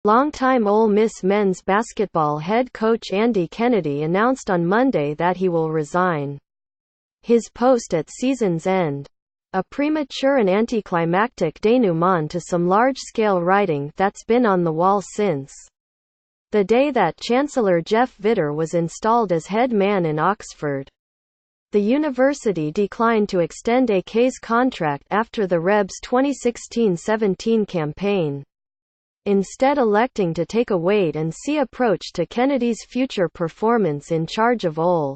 Longtime Ole Miss men's basketball head coach Andy Kennedy announced on Monday that he will resign his post at season's end. A premature and anticlimactic denouement to some large-scale writing that's been on the wall since the day that Chancellor Jeff Vitter was installed as head man in Oxford. The university declined to extend AK's contract after the Rebs' 2016-17 campaign, instead electing to take a wait-and-see approach to Kennedy's future performance in charge of Ole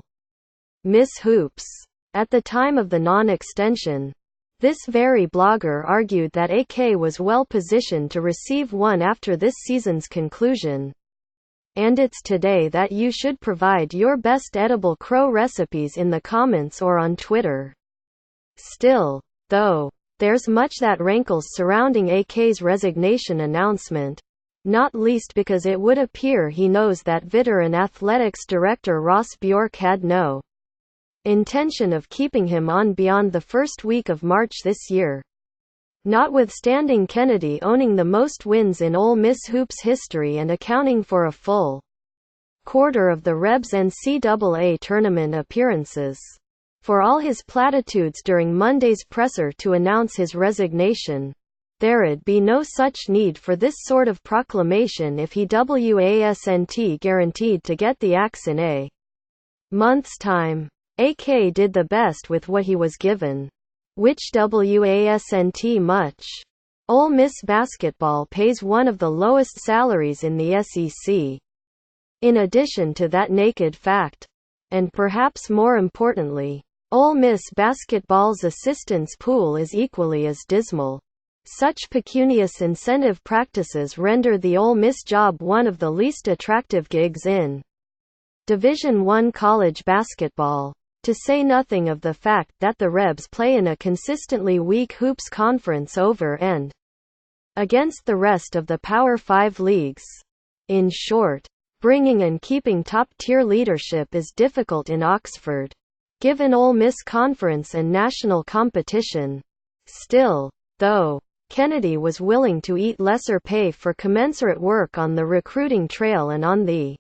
Miss hoops. At the time of the non-extension, this very blogger argued that AK was well positioned to receive one after this season's conclusion. And it's today that you should provide your best edible crow recipes in the comments or on Twitter. Still, though, there's much that rankles surrounding AK's resignation announcement, not least because it would appear he knows that Vitter and athletics director Ross Bjork had no intention of keeping him on beyond the first week of March this year. Notwithstanding Kennedy owning the most wins in Ole Miss hoops history and accounting for a full quarter of the Rebs' NCAA tournament appearances. For all his platitudes during Monday's presser to announce his resignation, there'd be no such need for this sort of proclamation if he wasn't guaranteed to get the axe in a month's time. AK did the best with what he was given. Which wasn't much. Ole Miss basketball pays one of the lowest salaries in the SEC. In addition to that naked fact, and perhaps more importantly, Ole Miss basketball's assistance pool is equally as dismal. Such pecunious incentive practices render the Ole Miss job one of the least attractive gigs in Division I college basketball, to say nothing of the fact that the Rebs play in a consistently weak hoops conference over and against the rest of the Power 5 leagues. In short, bringing and keeping top-tier leadership is difficult in Oxford, given Ole Miss conference and national competition. Still, though, Kennedy was willing to eat lesser pay for commensurate work on the recruiting trail and on the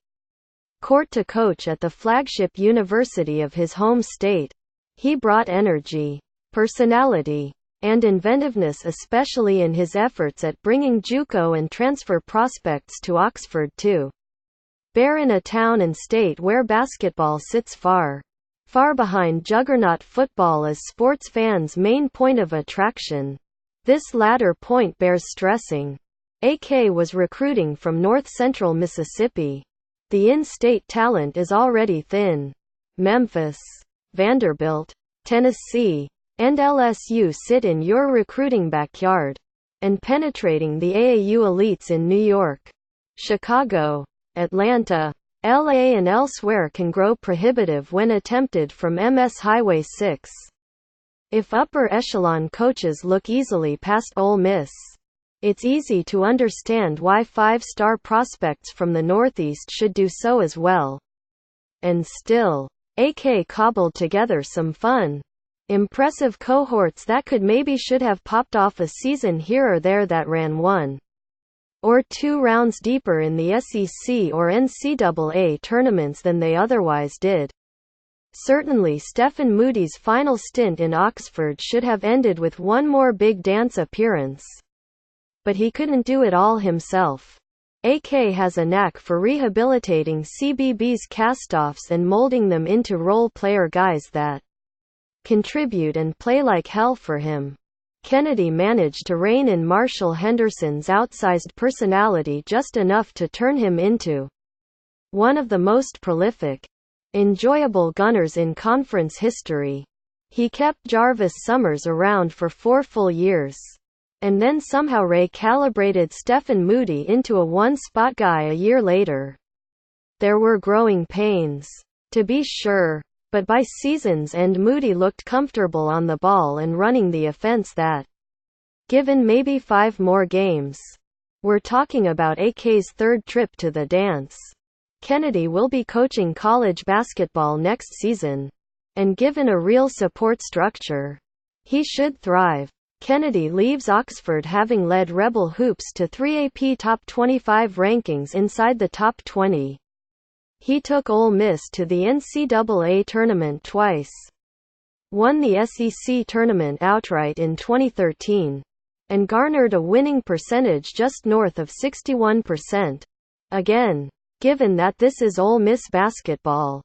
court to coach at the flagship university of his home state. He brought energy, personality, and inventiveness, especially in his efforts at bringing JUCO and transfer prospects to Oxford to bear in a town and state where basketball sits far behind juggernaut football as sports fans' main point of attraction. This latter point bears stressing. AK was recruiting from north-central Mississippi. The in-state talent is already thin. Memphis, Vanderbilt, Tennessee, and LSU sit in your recruiting backyard, and penetrating the AAU elites in New York, Chicago, Atlanta, LA and elsewhere can grow prohibitive when attempted from MS Highway 6. If upper echelon coaches look easily past Ole Miss, it's easy to understand why five-star prospects from the Northeast should do so as well. And still, AK cobbled together some fun, impressive cohorts that should have popped off a season here or there that ran one or two rounds deeper in the SEC or NCAA tournaments than they otherwise did. Certainly Stephen Moody's final stint in Oxford should have ended with one more big dance appearance. But he couldn't do it all himself. AK has a knack for rehabilitating CBB's castoffs and molding them into role-player guys that contribute and play like hell for him. Kennedy managed to rein in Marshall Henderson's outsized personality just enough to turn him into one of the most prolific, enjoyable gunners in conference history. He kept Jarvis Summers around for 4 full years, and then somehow recalibrated Stephen Moody into a one-spot guy a year later. There were growing pains, to be sure, but by season's end Moody looked comfortable on the ball and running the offense that, given maybe 5 more games, we're talking about AK's 3rd trip to the dance. Kennedy will be coaching college basketball next season, and given a real support structure, He should thrive. Kennedy leaves Oxford having led Rebel Hoops to 3 AP Top 25 rankings inside the top 20. He took Ole Miss to the NCAA tournament twice. Won the SEC tournament outright in 2013. And garnered a winning percentage just north of 61%. Again. Given that this is Ole Miss basketball.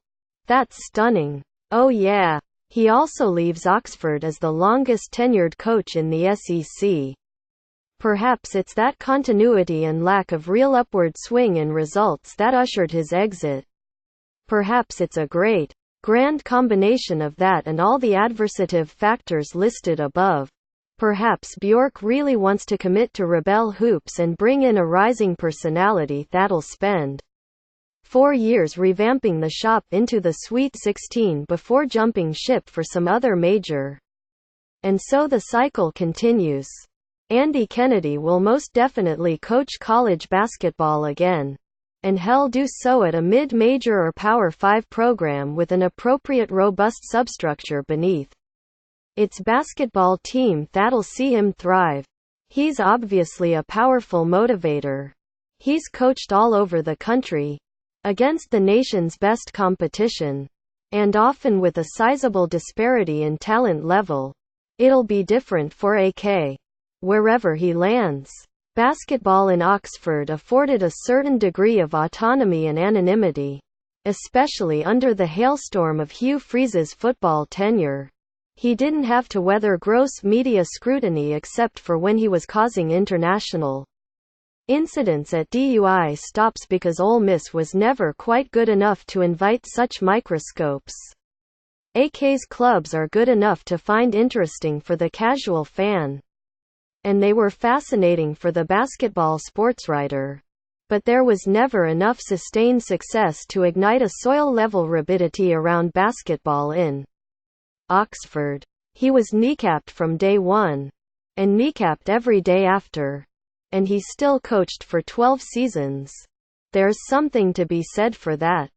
That's stunning. Oh yeah. He also leaves Oxford as the longest tenured coach in the SEC. Perhaps it's that continuity and lack of real upward swing in results that ushered his exit. Perhaps it's a grand combination of that and all the adversative factors listed above. Perhaps Bjork really wants to commit to Rebel Hoops and bring in a rising personality that'll spend 4 years revamping the shop into the Sweet 16 before jumping ship for some other major. And so the cycle continues. Andy Kennedy will most definitely coach college basketball again. And he'll do so at a mid-major or Power 5 program with an appropriate robust substructure beneath. It's basketball team that'll see him thrive. He's obviously a powerful motivator. He's coached all over the country. Against the nation's best competition. And often with a sizable disparity in talent level. It'll be different for AK. Wherever he lands. Basketball in Oxford afforded a certain degree of autonomy and anonymity. Especially under the hailstorm of Hugh Freeze's football tenure. He didn't have to weather gross media scrutiny except for when he was causing international incidents at DUI stops because Ole Miss was never quite good enough to invite such microscopes. AK's clubs are good enough to find interesting for the casual fan. And they were fascinating for the basketball sportswriter. But there was never enough sustained success to ignite a soil-level rabidity around basketball in Oxford. He was kneecapped from day one. And kneecapped every day after. And he still coached for 12 seasons. There's something to be said for that.